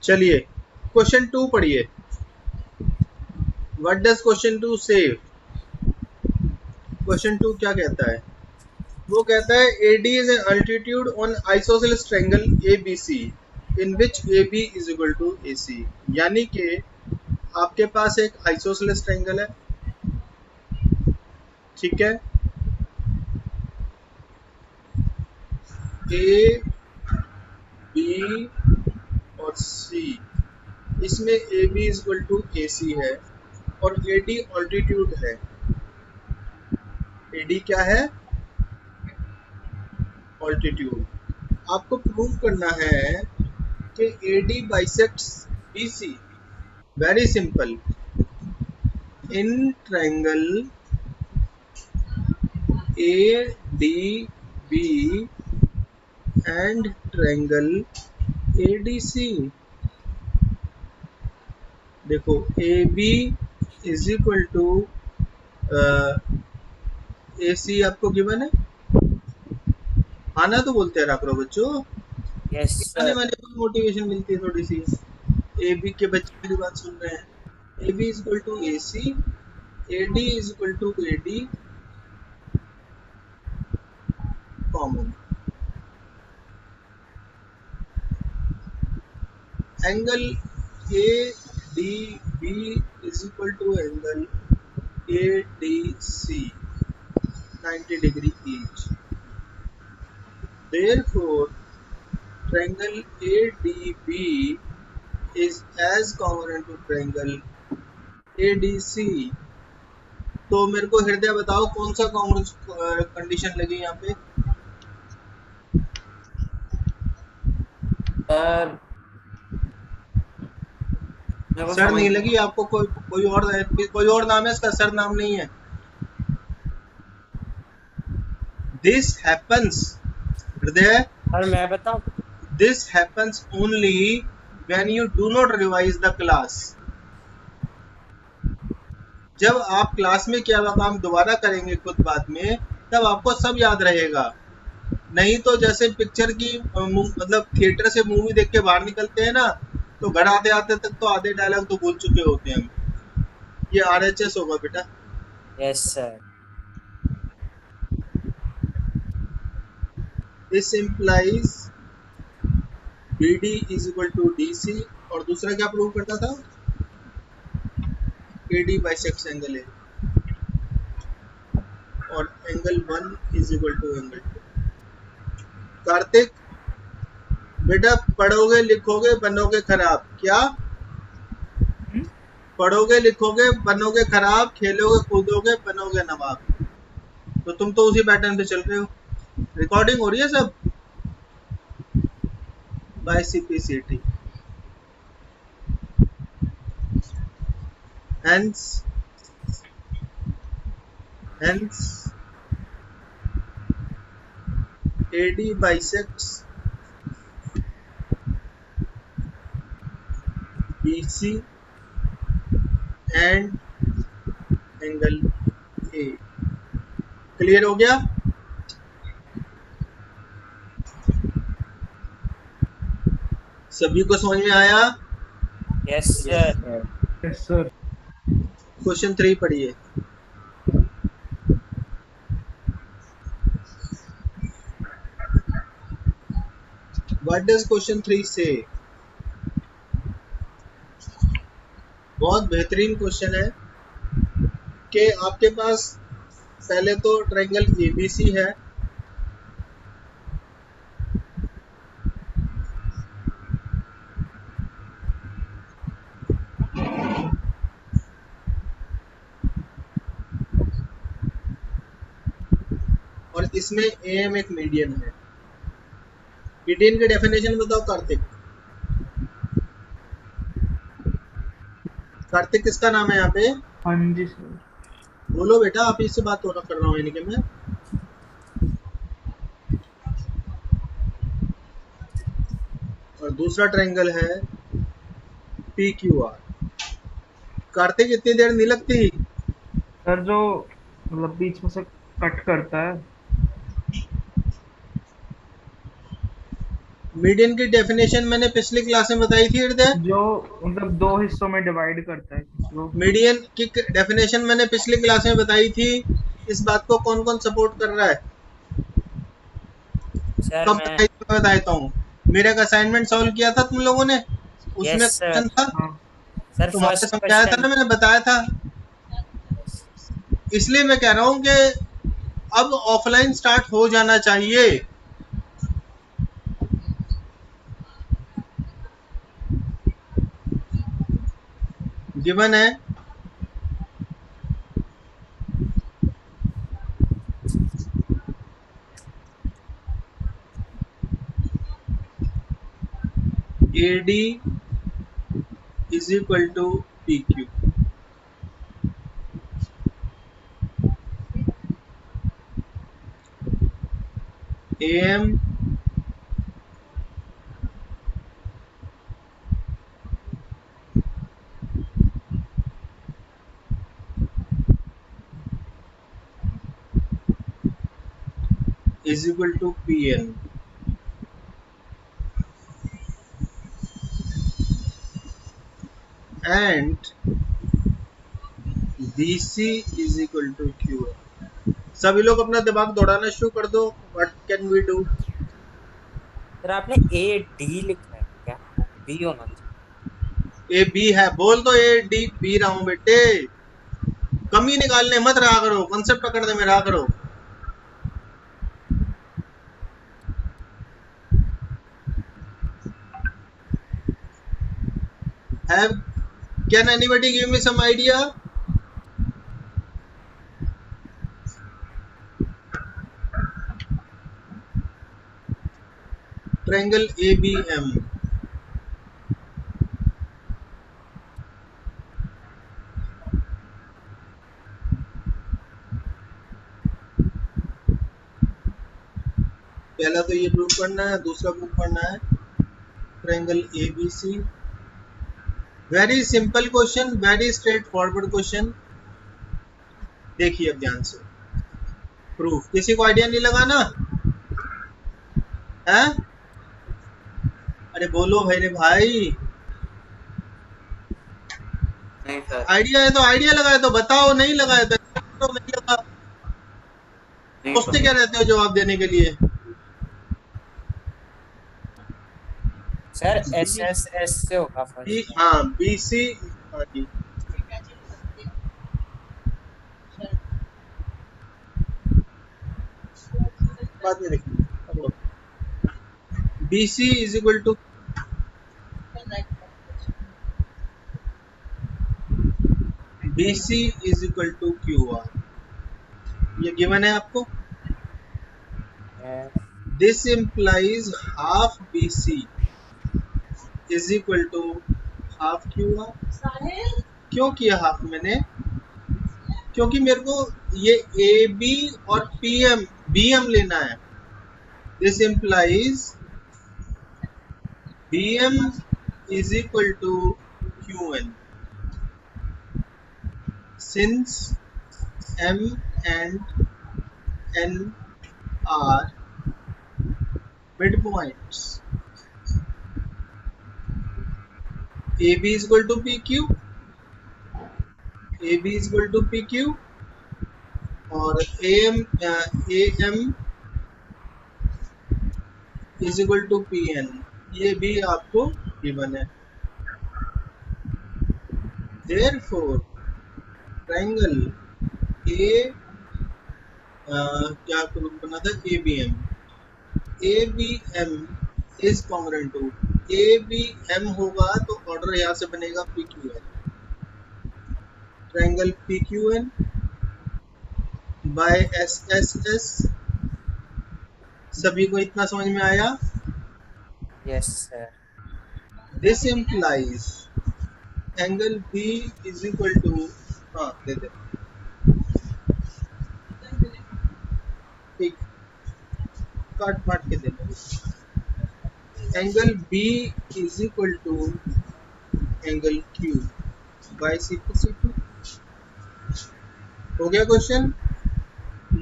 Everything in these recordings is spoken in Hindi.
चलिए क्वेश्चन 2 पढ़िए। व्हाट डज क्वेश्चन 2 से? क्वेश्चन 2 क्या कहता है? वो कहता है AD is an altitude on isosceles triangle ABC in which AB is equal to AC। यानी कि आपके पास एक आइसोसेलेस ट्रायंगल है, ठीक है, A B और C, इसमें AB is equal to AC है और AD ऑल्टीट्यूड है। AD क्या है? ऑल्टीट्यूड। आपको प्रूव करना है कि AD bisects BC। Very simple. In triangle ADB and triangle ADC, देखो AB is equal to AC आपको गिवन है। आना तो बोलते रहा करो बच्चों, यस आने सर। वाले को मोटिवेशन मिलती है थोड़ी सी। AB के बच्चे मेरी बात सुन रहे हैं। AB is equal to AC, AD is equal to AD common. Angle ADB is equal to angle ADC 90 degree each. Therefore, triangle ADB is as congruent to triangle ADC। तो मेरे को हृदय बताओ कौन सा कंडीशन लगी यहाँ पे? सर मेरे को सर समझ नहीं नहीं। लगी आपको? कोई और नाम है इसका? सर नाम नहीं है। दिस हैपन्स, हृदय, सर मैं बताऊं? This happens only when you do not revise the class. जब आप क्लास में किया हुआ काम दोबारा करेंगे खुद बाद में, तब आपको सब याद रहेगा। नहीं तो जैसे पिक्चर की मतलब थिएटर से मूवी देख के बाहर निकलते हैं ना, तो घर आते आते तक तो आधे डायलॉग तो भूल चुके होते हैं हम। ये RHS होगा बेटा। Yes sir. This implies BD is equal to DC। और दूसरा क्या प्रूव करता था? AD बाइसेक्ट्स एंगल A और angle 1 is equal to angle 2। Kartik बेटा, पढ़ोगे लिखोगे बनोगे खराब। क्या? पढ़ोगे लिखोगे बनोगे खराब, खेलोगे कूदोगे बनोगे नवाब। तो तुम तो उसी पैटर्न पे चल रहे हो। रिकॉर्डिंग हो रही है सब by CPCT। Hence hence AD bisects BC and angle A। Clear हो गया? सभी को समझ में आया? Yes sir. Yes sir. Question 3 पढ़िए। व्हाट डज क्वेश्चन 3 से? बहुत बेहतरीन क्वेश्चन है कि आपके पास पहले तो ट्रायंगल ABC है, और इसमें AM एक मीडियन है। मीडियन की डेफिनेशन बताओ कार्तिक। कार्तिक किसका नाम है यहाँ पे? हाँ जी सर। बोलो बेटा, आप इससे बात हो कर रहा हूँ यानी कि मैं। और दूसरा ट्रायंगल है PQR। कार्तिक इतनी देर नहीं लगती। सर जो मतलब बीच में से कट करता है। मीडियन की डेफिनेशन मैंने पिछली क्लास में बताई थी हृदय। जो मतलब दो हिस्सों में डिवाइड करता है जो मीडियन की डेफिनेशन मैंने पिछली क्लास में बताई थी। इस बात को कौन कौन सपोर्ट कर रहा है? सर कब मैं बताई थी? मैं बताता हूँ। मेरा एक असाइनमेंट सॉल्व किया था तुम लोगों ने, यस उसमें सर। क्वेश्चन था, हाँ सर तुम्हारे फर्स्ट समझाया था क्वेश्चन। ना, मैंने बताया था। इसलिए मैं कह रहा हूँ कि अब ऑफलाइन स्टार्ट हो जाना चाहिए। गिवन है AD is equal to PQ, AM is equal to PN and BC is equal to QN। सभी लोग अपना दिमाग दौड़ाना शुरू कर दो। What can we do? Sir आपने ए डी लिखा है क्या? बी होना चाहिए। ए बी है, बोल तो ए डी बी रहा हूँ बेटे। कमी निकालने मत रहा करो, कंसेप्ट पकड़ने में रहा करो। Have can anybody give me some idea? Triangle ABM, पहला तो ये प्रूफ करना है, दूसरा प्रूफ करना है triangle ABC। Very simple question, very straight forward question. देखिए अब ध्यान से प्रूफ। किसी को आइडिया नहीं लगा ना? है? अरे बोलो भाई रे भाई। नहीं सर। आइडिया है तो आइडिया लगाए तो बताओ, नहीं लगाए तो नहीं लगा। नहीं सोचते क्या रहते हो जवाब देने के लिए? सर एस एस एस से होगा फर्स्ट। हाँ BC। हाँ जी, बाद में देखिए। BC is equal to BC is equal to QR। ये गिवन है आपको। This implies half BC is equal to half QR। क्यों किया हाफ मैंने? क्योंकि मेरे को ये AB और BM लेना है। This implies BM is equal to QN since M and N are midpoints। AB is equal to PQ, AB is equal to PQ और AM is equal to PN। ये भी आपको गिवन है। Therefore ट्रायंगल क्या प्रूफ बना था? ABM is congruent to ABM होगा तो ऑर्डर यहाँ से बनेगा PQN। Triangle PQN by SSS। सभी को इतना समझ में आया? Yes sir. This implies angle B is equal to, हाँ दे दे ठीक, काट फाट के दे दे। Angle B is equal to angle Q by C2। हो गया question.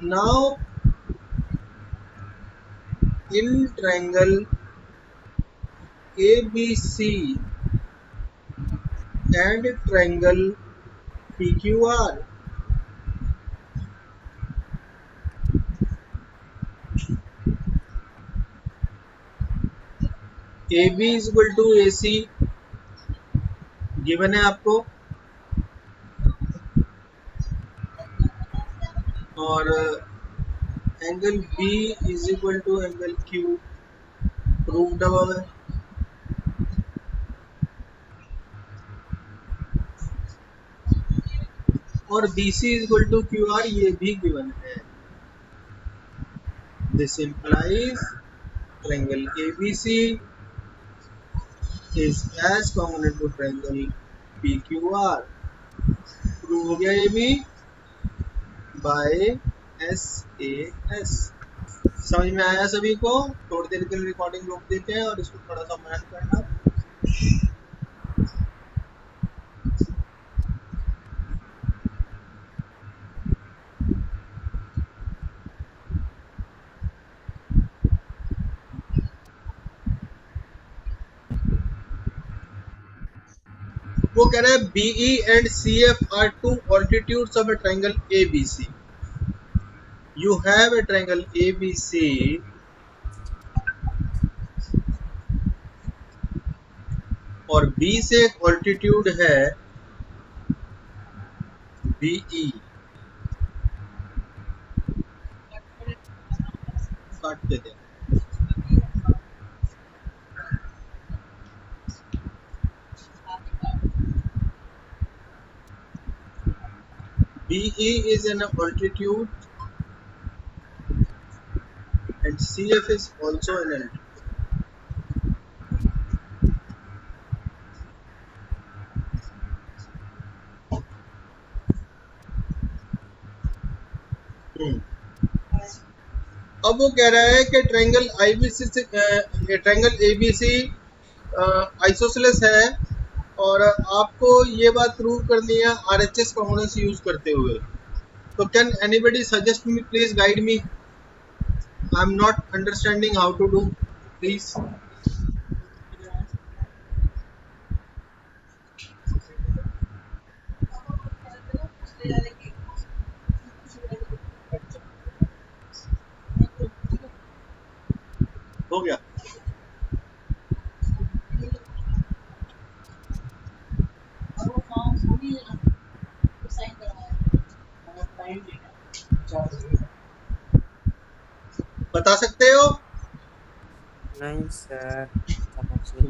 Now in triangle ABC and triangle PQR. AB is equal to AC given है आपको, और angle B is equal to angle Q proved है। और BC is equal to QR ये भी गिवन है। This implies triangle ABC is as congruent to triangle PQR। प्रूव हो गया ये भी बाय SAS। समझ में आया सभी को? थोड़ी देर के लिए रिकॉर्डिंग रोक देते हैं और इसको थोड़ा सा मैथ करना। वो कह रहा है BE and CF are two altitudes of a triangle ABC। You have a triangle ABC और B से एक ऑल्टीट्यूड है BE। काट के दे। BE is an altitude and CF is also an altitude। अब वो कह रहा है कि ट्रायंगल ABC आइसोसेलेस है और आपको ये बात प्रूव करनी है RHS कॉन्ग्रुएंस यूज करते हुए। तो can anybody suggest me, please guide me, I am not understanding how to do, please. हो गया? बता सकते हो? नहीं sir,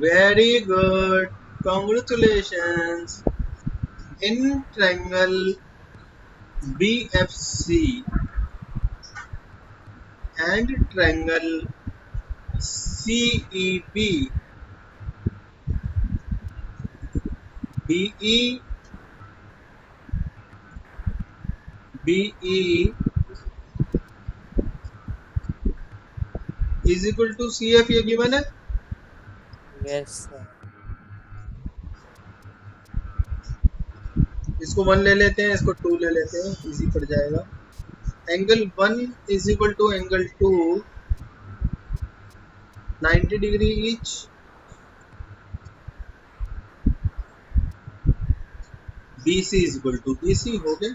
very good, congratulations. In triangle BFC and triangle CEB, BE is equal to CF, ये गिवन है। Yes sir. इसको 1 ले लेते हैं, इसको 2 ले लेते हैं, इजी पड़ जाएगा। Angle 1 is equal to angle 2 90 degree each. BC is equal to BC हो गया।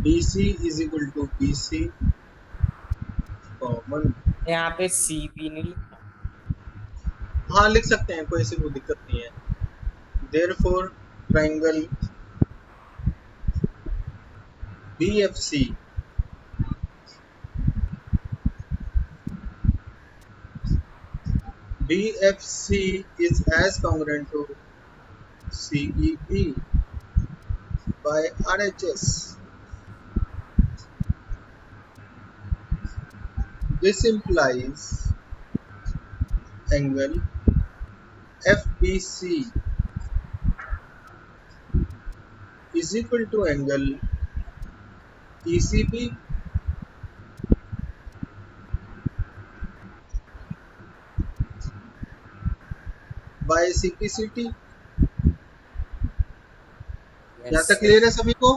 BC is equal to BC common. यहाँ पे CB नहीं लिखा। हाँ लिख सकते हैं, कोई ऐसी कोई दिक्कत नहीं है। Therefore triangle BFC is as congruent to CEB by RHS। This implies angle FBC is equal to angle ECB by CPCT। यहाँ यस तक क्लियर है सभी को?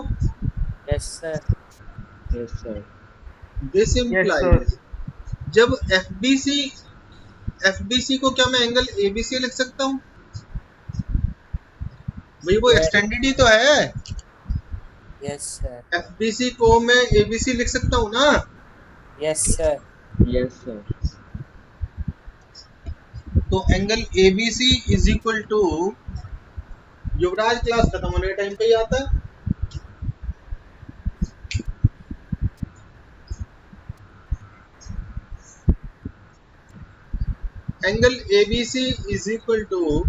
Yes sir yes sir. This Yes, implies जब FBC को क्या मैं एंगल ABC लिख सकता हूँ? भाई वो Yes. एक्सटेंडेड ही तो है। यस सर FBC को मैं ABC लिख सकता हूँ ना? Yes sir yes sir. तो angle ABC is equal to, Yuvraj class खत्म होने के टाइम पे ही आता है। Angle ABC is equal to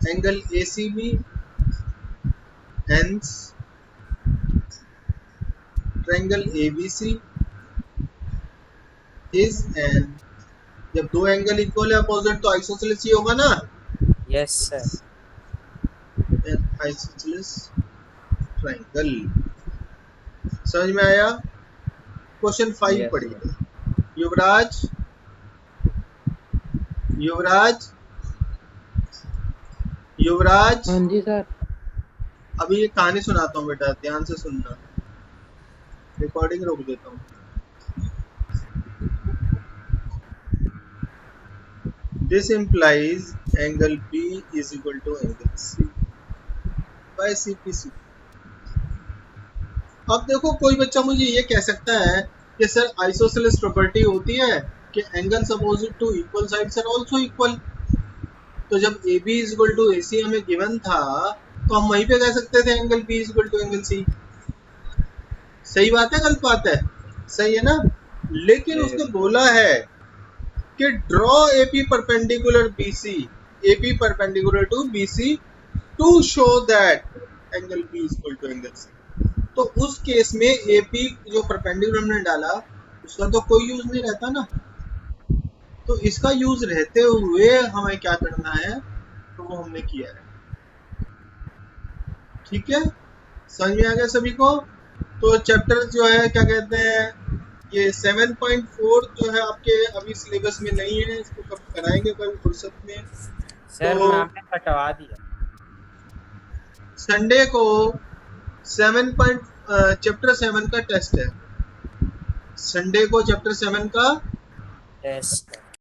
angle ACB, hence triangle ABC is an, जब दो एंगल इक्वल है अपोजिट तो आइसोसेलेस ही होगा ना? Yes sir an isosceles triangle. समझ में आया? क्वेश्चन 5 Yes, पढ़िए। युवराज युवराज युवराज, हाँ जी सर। अभी ये कहानी सुनाता हूँ बेटा, ध्यान से सुनना। रिकॉर्डिंग रोक देता हूँ। This implies angle B is equal to angle C by CPC। अब देखो कोई बच्चा मुझे ये कह सकता है कि सर आइसोसेलेस प्रॉपर्टी होती है कि angles opposite to equal sides are also equal. तो जब AB is equal to AC हमें गिवन था तो हम वहीं पे कह सकते थे angle B is equal to angle C। सही बात है गलत बात है? सही है ना? लेकिन Yes. उसने बोला है कि draw AP perpendicular BC, AP perpendicular to BC to show that angle B is equal to angle C। तो उस केस में AP जो परपेंडिकुलर हमने डाला उसका तो कोई यूज नहीं रहता ना। तो इसका यूज रहते हुए हमें क्या करना है तो वो हमने किया है। ठीक है, समझ में आ गया सभी को? तो चैप्टर जो है क्या कहते हैं, ये 7.4 जो है आपके अभी सिलेबस में नहीं है, इसको कब कराएंगे कभी फुर्सत में। सर तो मैम ने कटवा दिया। संडे को चैप्टर 7 का टेस्ट है। संडे को चैप्टर 7 का टेस्ट